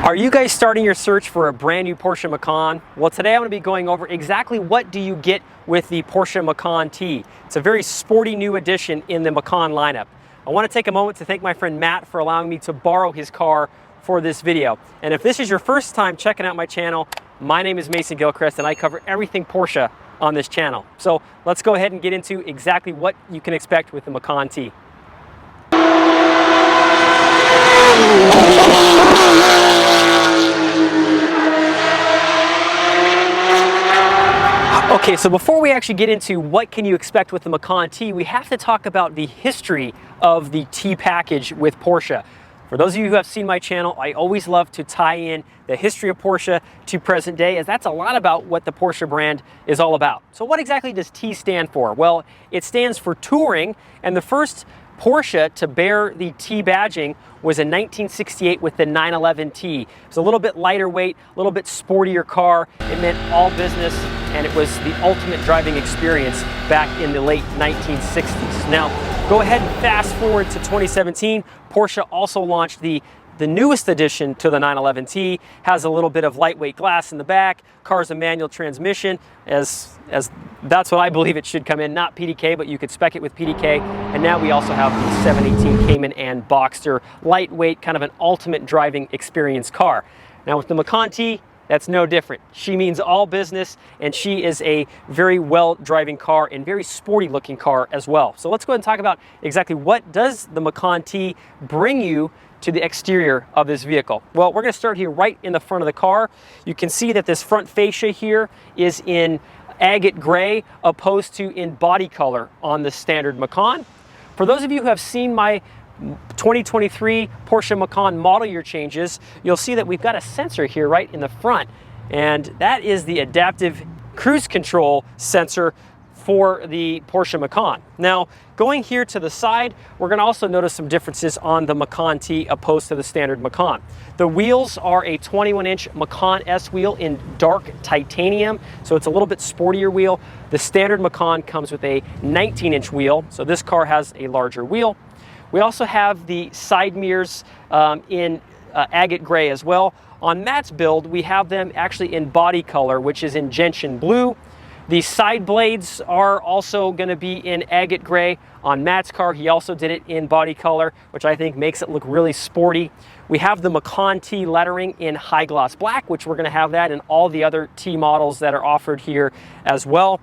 Are you guys starting your search for a brand new Porsche Macan? Well, today I'm going to be going over exactly what do you get with the Porsche Macan T. It's a very sporty new addition in the Macan lineup. I want to take a moment to thank my friend Matt for allowing me to borrow his car for this video. And if this is your first time checking out my channel, my name is Mason Gilchrist and I cover everything Porsche on this channel. So let's go ahead and get into exactly what you can expect with the Macan T. Okay, so before we actually get into what can you expect with the Macan T, we have to talk about the history of the T package with Porsche. For those of you who have seen my channel, I always love to tie in the history of Porsche to present day, as that's a lot about what the Porsche brand is all about. So what exactly does T stand for? Well, it stands for touring, and the first Porsche to bear the T badging was in 1968 with the 911 T. It's a little bit lighter weight, a little bit sportier car. It meant all business, and it was the ultimate driving experience back in the late 1960s. Now, go ahead and fast forward to 2017. Porsche also launched the newest addition to the 911 T. Has a little bit of lightweight glass in the back. Car's a manual transmission, as that's what I believe it should come in. Not PDK, but you could spec it with PDK. And now we also have the 718 Cayman and Boxster, lightweight, kind of an ultimate driving experience car. Now with the Macan T, that's no different. She means all business, and she is a very well driving car and very sporty looking car as well. So let's go ahead and talk about exactly what does the Macan T bring you to the exterior of this vehicle. Well, we're going to start here right in the front of the car. You can see that this front fascia here is in agate gray opposed to in body color on the standard Macan. For those of you who have seen my 2023 Porsche Macan model year changes, you'll see that we've got a sensor here right in the front, and that is the adaptive cruise control sensor for the Porsche Macan. Now, going here to the side, we're going to also notice some differences on the Macan T opposed to the standard Macan. The wheels are a 21-inch Macan S wheel in dark titanium, so it's a little bit sportier wheel. The standard Macan comes with a 19-inch wheel, so this car has a larger wheel. We also have the side mirrors in agate gray as well. On Matt's build, we have them actually in body color, which is in gentian blue. The side blades are also going to be in agate gray. On Matt's car, he also did it in body color, which I think makes it look really sporty. We have the Macan T lettering in high gloss black, which we're going to have that in all the other T models that are offered here as well.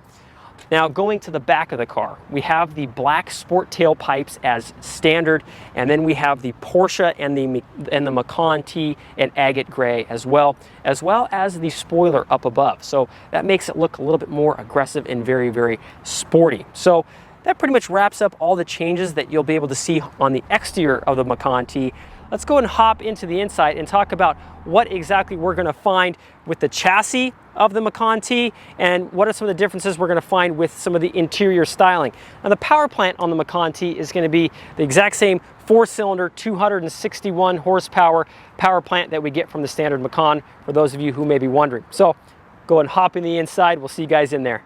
Now, going to the back of the car, we have the black sport tailpipes as standard, and then we have the Porsche and the Macan T in agate gray as well as the spoiler up above. So that makes it look a little bit more aggressive and very, very sporty. So that pretty much wraps up all the changes that you'll be able to see on the exterior of the Macan T. Let's go and hop into the inside and talk about what exactly we're going to find with the chassis of the Macan T and what are some of the differences we're going to find with some of the interior styling. Now, the power plant on the Macan T is going to be the exact same 4-cylinder, 261 horsepower power plant that we get from the standard Macan, for those of you who may be wondering. So go and hop in the inside. We'll see you guys in there.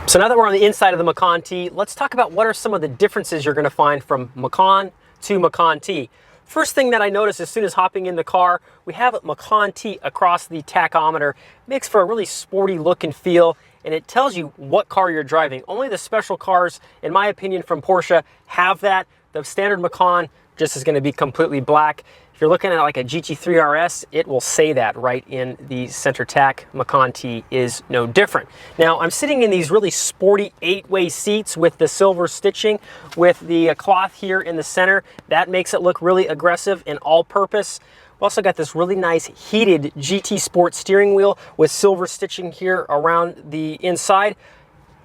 So now that we're on the inside of the Macan T, let's talk about what are some of the differences you're going to find from Macan to Macan T. First thing that I noticed as soon as hopping in the car, we have Macan T across the tachometer. It makes for a really sporty look and feel, and it tells you what car you're driving. Only the special cars, in my opinion, from Porsche have that. The standard Macan just is going to be completely black. If you're looking at like a GT3 RS, it will say that right in the center tack. Macan T is no different. Now, I'm sitting in these really sporty 8-way seats with the silver stitching with the cloth here in the center. That makes it look really aggressive and all-purpose. We've also got this really nice heated GT Sport steering wheel with silver stitching here around the inside.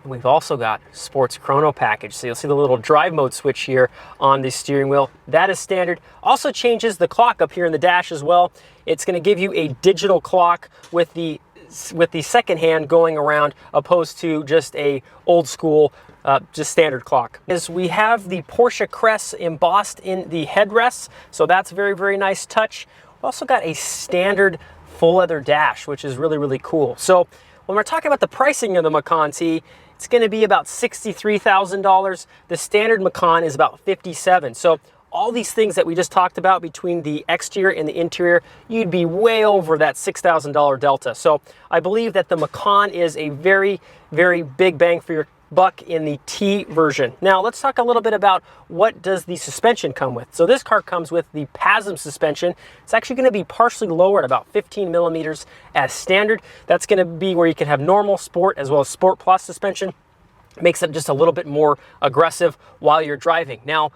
We've also got sports chrono package, so you'll see the little drive mode switch here on the steering wheel. That is standard. Also changes the clock up here in the dash as well. It's going to give you a digital clock with the second hand going around, opposed to just a old school just standard clock. As we have the Porsche crest embossed in the headrests, so that's very, very nice touch. We've also got a standard full leather dash, which is really, really cool. So when we're talking about the pricing of the Macan T, it's going to be about $63,000. The standard Macan is about $57,000. So all these things that we just talked about between the exterior and the interior, you'd be way over that $6,000 delta. So I believe that the Macan is a very, very big bang for your buck in the T version. Now let's talk a little bit about what does the suspension come with. So this car comes with the PASM suspension. It's actually going to be partially lowered about 15 millimeters as standard. That's going to be where you can have normal, sport, as well as sport plus suspension. Makes it just a little bit more aggressive while you're driving. Now,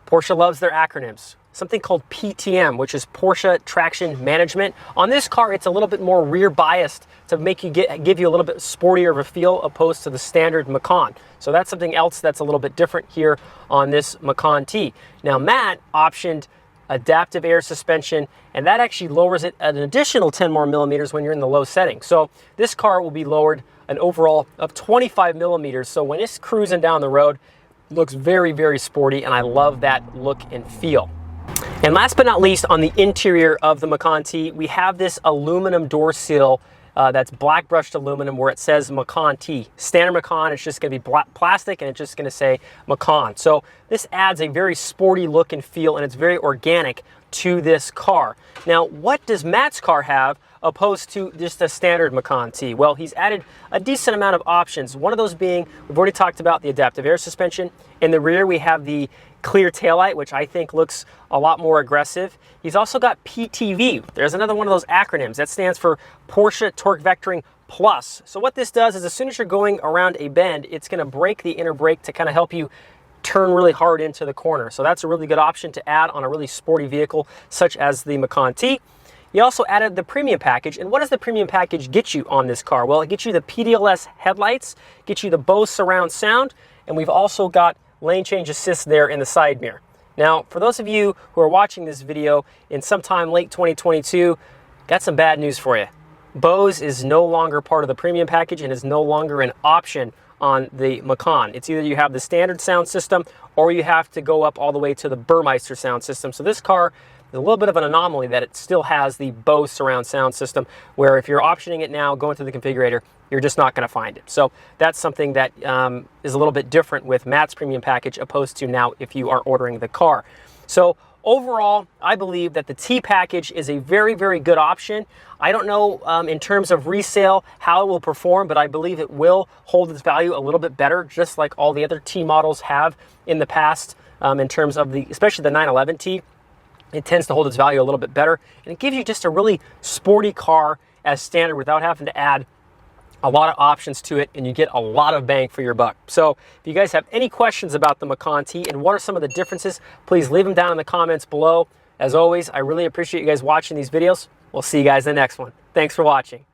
Porsche loves their acronyms. Something called PTM, which is Porsche Traction Management. On this car, it's a little bit more rear biased to make you give you a little bit sportier of a feel opposed to the standard Macan. So that's something else that's a little bit different here on this Macan T. Now, Matt optioned adaptive air suspension, and that actually lowers it an additional 10 more millimeters when you're in the low setting. So this car will be lowered an overall of 25 millimeters. So when it's cruising down the road, it looks very, very sporty, and I love that look and feel. And last but not least, on the interior of the Macan T, we have this aluminum door seal that's black brushed aluminum where it says Macan T. Standard Macan, it's just going to be plastic, and it's just going to say Macan. So this adds a very sporty look and feel, and it's very organic to this car. Now, what does Matt's car have opposed to just a standard Macan T? Well, he's added a decent amount of options. One of those being, we've already talked about the adaptive air suspension. In the rear, we have the clear taillight, which I think looks a lot more aggressive. He's also got PTV. There's another one of those acronyms. That stands for Porsche Torque Vectoring Plus. So what this does is as soon as you're going around a bend, it's going to brake the inner brake to kind of help you turn really hard into the corner. So that's a really good option to add on a really sporty vehicle such as the Macan T. He also added the premium package. And what does the premium package get you on this car? Well, it gets you the PDLS headlights, gets you the Bose surround sound, and we've also got lane change assist there in the side mirror. Now, for those of you who are watching this video in sometime late 2022, got some bad news for you. Bose is no longer part of the premium package and is no longer an option on the Macan. It's either you have the standard sound system or you have to go up all the way to the Burmeister sound system. So this car is a little bit of an anomaly that it still has the Bose surround sound system, where if you're optioning it now, going through the configurator, you're just not going to find it. So that's something that is a little bit different with Matt's premium package opposed to now if you are ordering the car. So overall, I believe that the T package is a very, very good option. I don't know in terms of resale how it will perform, but I believe it will hold its value a little bit better, just like all the other T models have in the past in terms of especially the 911 T. It tends to hold its value a little bit better, and it gives you just a really sporty car as standard without having to add a lot of options to it, and you get a lot of bang for your buck. So if you guys have any questions about the Macan T and what are some of the differences, please leave them down in the comments below. As always, I really appreciate you guys watching these videos. We'll see you guys in the next one. Thanks for watching.